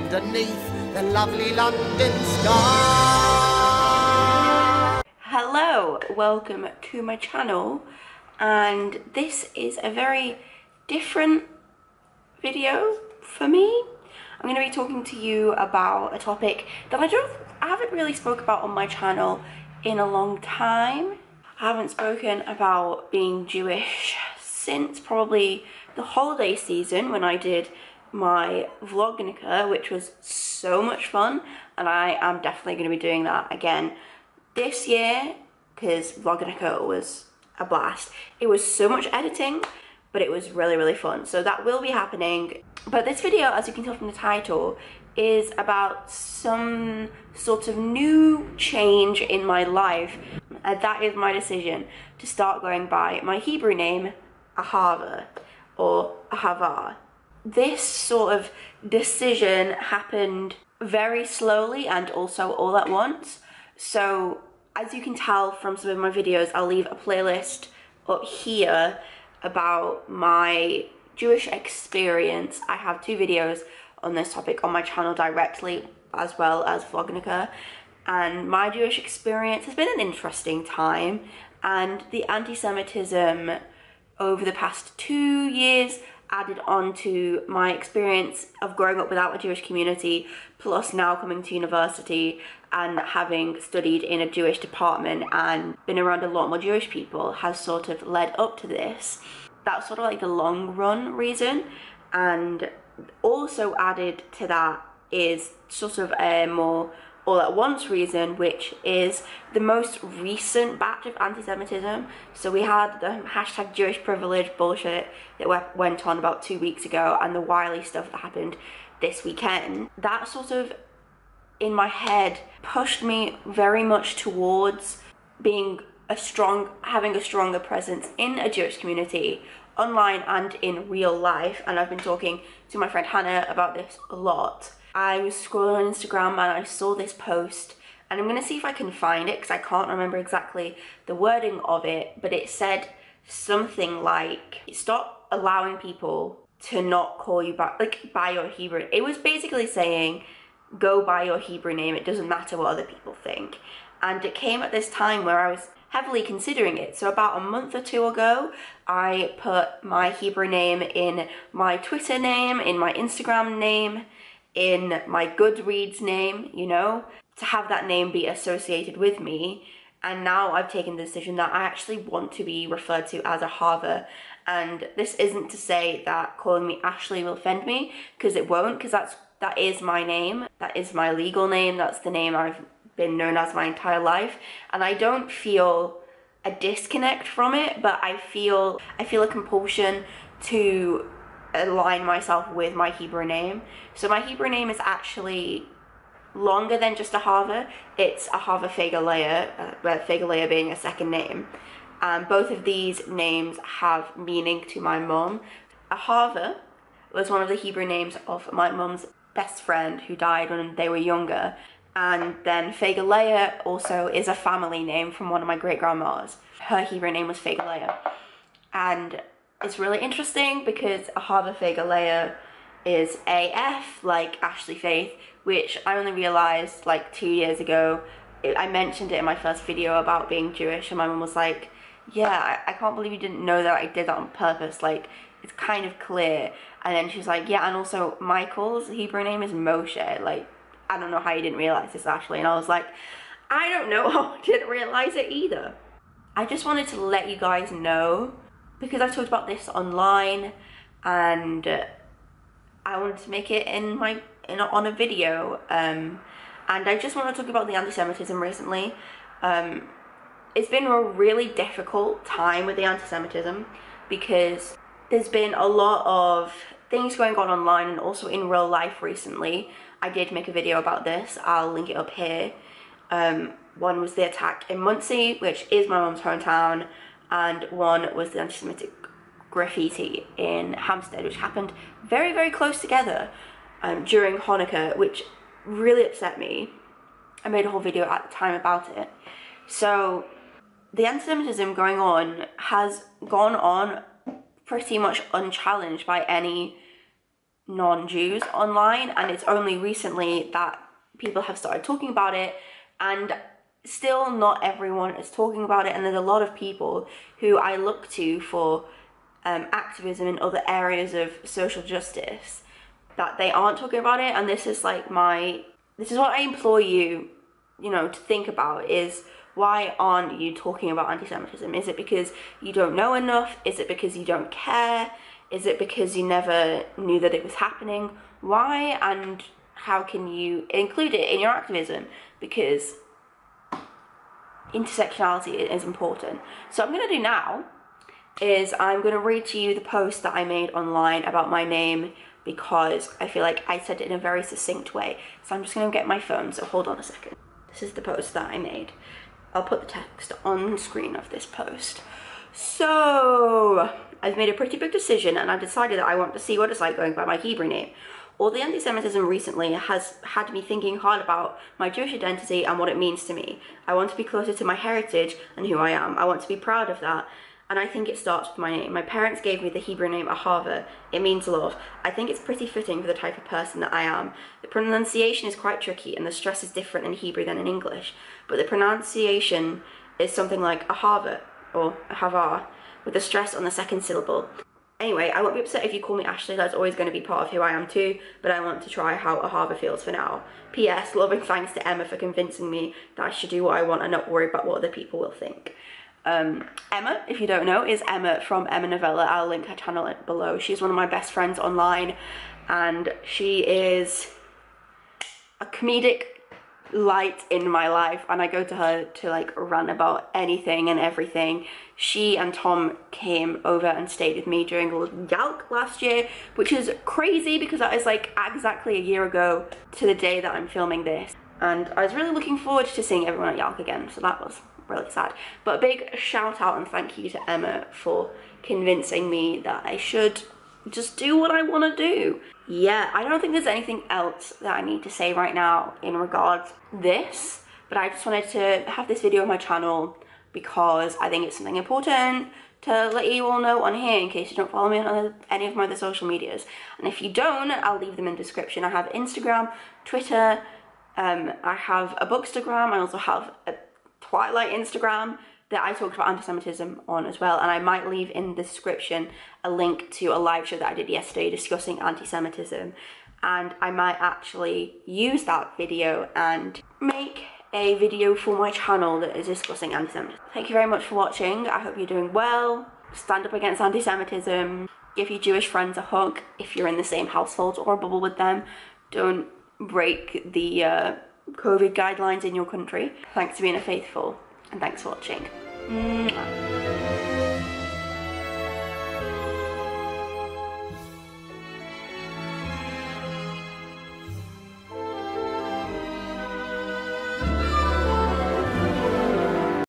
underneath the lovely London sky. Hello, welcome to my channel, and this is a very different video for me. I'm going to be talking to you about a topic that I haven't really spoke about on my channel in a long time. I haven't spoken about being Jewish since probably the holiday season when I did my Vlognica, which was so much fun, and I am definitely going to be doing that again this year because Vlognica was a blast. It was so much editing, but it was really fun, so that will be happening. But this video, as you can tell from the title, is about some sort of new change in my life, and that is my decision to start going by my Hebrew name, Ahava, or Ahava. This sort of decision happened very slowly and also all at once. So as you can tell from some of my videos, I'll leave a playlist up here about my Jewish experience. I have 2 videos on this topic on my channel directly, as well as Vlognica, and my Jewish experience has been an interesting time, and the anti-Semitism over the past 2 years added on to my experience of growing up without a Jewish community, plus now coming to university and having studied in a Jewish department and been around a lot more Jewish people has sort of led up to this. That's sort of like the long run reason, and also added to that is sort of a more all at once reason, which is the most recent batch of anti-Semitism. So we had the hashtag Jewish privilege bullshit that went on about 2 weeks ago, and the Wiley stuff that happened this weekend. That sort of, in my head, pushed me very much towards having a stronger presence in a Jewish community, online and in real life. And I've been talking to my friend Hannah about this a lot. I was scrolling on Instagram and I saw this post, and I'm gonna see if I can find it because I can't remember exactly the wording of it, but it said something like, stop allowing people to not call you by your Hebrew. It was basically saying, go by your Hebrew name, it doesn't matter what other people think. And it came at this time where I was heavily considering it. So about a month or 2 ago, I put my Hebrew name in my Twitter name, in my Instagram name, in my Goodreads name, you know, to have that name be associated with me. And now I've taken the decision that I actually want to be referred to as Ahava. And this isn't to say that calling me Ashley will offend me, because it won't, because that is my name. That is my legal name. That's the name I've been known as my entire life. And I don't feel a disconnect from it, but I feel a compulsion to align myself with my Hebrew name. So my Hebrew name is actually longer than just Ahava. It's Ahava Feiga Leah, Feiga Leah being a second name. Both of these names have meaning to my mom. Ahava was one of the Hebrew names of my mom's best friend who died when they were younger. And then Feiga Leah also is a family name from one of my great-grandmas. Her Hebrew name was Feiga Leah. And it's really interesting because Ahava Feiga Leah is AF, like Ashley Faith, which I only realised like 2 years ago. I mentioned it in my first video about being Jewish, and my mum was like, yeah, I can't believe you didn't know that I did that on purpose, like, it's kind of clear. And then she was like, yeah, and also Michael's Hebrew name is Moshe, like, I don't know how you didn't realise this, Ashley. And I was like, I don't know how I didn't realise it either. I just wanted to let you guys know, because I've talked about this online, and I wanted to make it on a video, and I just want to talk about the anti-Semitism recently. It's been a really difficult time with the anti-Semitism because there's been a lot of things going on online and also in real life recently. I did make a video about this, I'll link it up here. One was the attack in Muncie, which is my mum's hometown, and one was the anti-Semitic graffiti in Hampstead, which happened very close together during Hanukkah, which really upset me. I made a whole video at the time about it. So the anti-Semitism going on has gone on pretty much unchallenged by any non-Jews online, and it's only recently that people have started talking about it, and still not everyone is talking about it. And there's a lot of people who I look to for activism in other areas of social justice that they aren't talking about it. And this is like this is what I implore you, to think about, is why aren't you talking about anti-Semitism? Is it because you don't know enough? Is it because you don't care? Is it because you never knew that it was happening? Why, and how can you include it in your activism? Because intersectionality is important. So what I'm going to do now is I'm going to read to you the post that I made online about my name, because I feel like I said it in a very succinct way. So I'm just going to get my phone, so hold on a second. This is the post that I made. I'll put the text on screen of this post. So I've made a pretty big decision, and I've decided that I want to see what it's like going by my Hebrew name. All the anti-Semitism recently has had me thinking hard about my Jewish identity and what it means to me. I want to be closer to my heritage and who I am. I want to be proud of that. And I think it starts with my name. My parents gave me the Hebrew name Ahava. It means love. I think it's pretty fitting for the type of person that I am. The pronunciation is quite tricky, and the stress is different in Hebrew than in English. But the pronunciation is something like Ahava or Ahava, with the stress on the second syllable. Anyway, I won't be upset if you call me Ashley. That's always going to be part of who I am too, but I want to try how Ahava feels for now. P.S. Loving thanks to Emma for convincing me that I should do what I want and not worry about what other people will think. Emma, if you don't know, is Emma from Emma Novella. I'll link her channel below. She's one of my best friends online, and she is a comedic light in my life, and I go to her to like rant about anything and everything. She and Tom came over and stayed with me during Yalk last year, which is crazy because that is like exactly a year ago to the day that I'm filming this, and I was really looking forward to seeing everyone at Yalk again, so that was really sad. But a big shout out and thank you to Emma for convincing me that I should just do what I want to do. Yeah, I don't think there's anything else that I need to say right now in regards to this, but I just wanted to have this video on my channel because I think it's something important to let you all know on here in case you don't follow me on any of my other social medias. And if you don't, I'll leave them in the description. I have Instagram, Twitter, I have a Bookstagram, I also have a Twilight Instagram that I talked about anti-Semitism on as well, and I might leave in the description a link to a live show that I did yesterday discussing anti-Semitism, and I might actually use that video and make a video for my channel that is discussing anti-Semitism. Thank you very much for watching. I hope you're doing well. Stand up against anti-Semitism. Give your Jewish friends a hug if you're in the same household or a bubble with them. Don't break the COVID guidelines in your country. Thanks for being a faithful, and thanks for watching. Mwah.